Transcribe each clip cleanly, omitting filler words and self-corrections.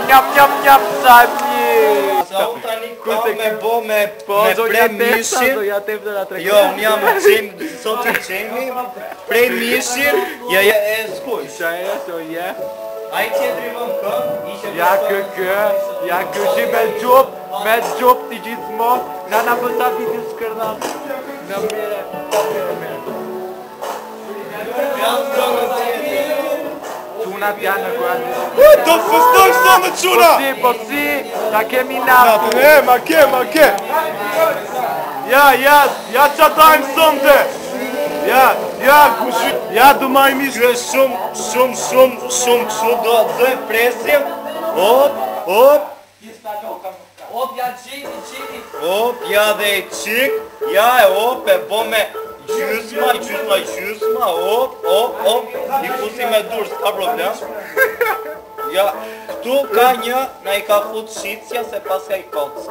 Njap, sajmi! Sa unë tani ka me bo me prej mishin. Jo, unë jam sot i qemi, prej mishin, ja e skuj. A i qetri vëm këm, Ja kë shi me gjup t'i gjithmon, na pësa vitin s'kërna. Në mire. Qunat janë në kërën. Do të festoj sot në quna! Po si, ta kemi natë. Ma ke. Ja qatajmë sonte. Ja du maj mishë. Kjo shumë kështu do e presim. Hop. Hop, ja qini. Hop, ja dhe i qik. Ja e hop e bo me gjysma. Hop. I fusi me dur, s'ka problem. Ja, këtu ka një, na i ka fut shqitsja se pas ka i kocë.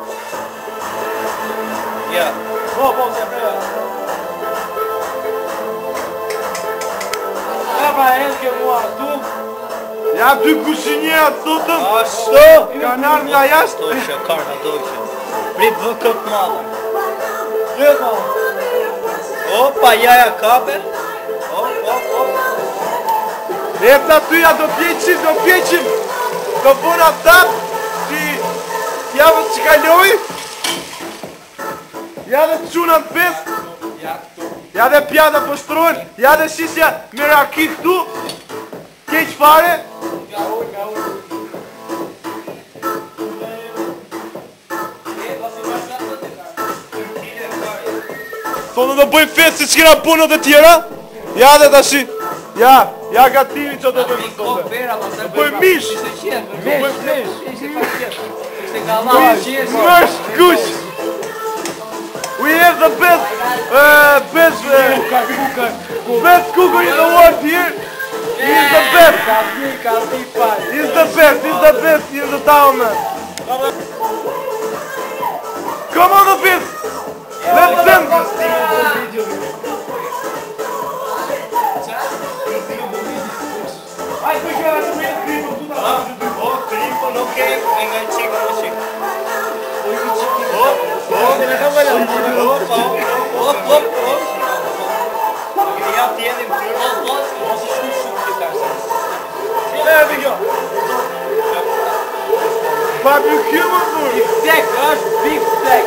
Ja. Po, se preja. Ja dy kushinjera të sotëm. Ashtu. Kanë ardhur nga jashtë. Doqe. Prit vë këtë madhe. Opa, jaja kape. Hop. Epta tyja do pjeqim. Do bëna tap. Si javës që kaloj. Ja dhe të quna në fest. Ja dhe pjata pështrojnë. Ja dhe shisja me raki këtu. Keq fare. Sonë do bëjmë fest si që kena punët e tjera. Ja dhe tashi. Ja gatimi që do bëjmë sonde. Bëjmë mish. Mësh kush. We have the best cooker in the world here. He's the best. He's the best in the town, man. Come on, the best. Let's send. Barbecue më burë. Beef steak, është beef steak.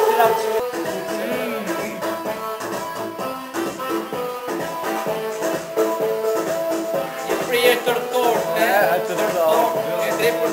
Je prije tërtor, ne? E drejt për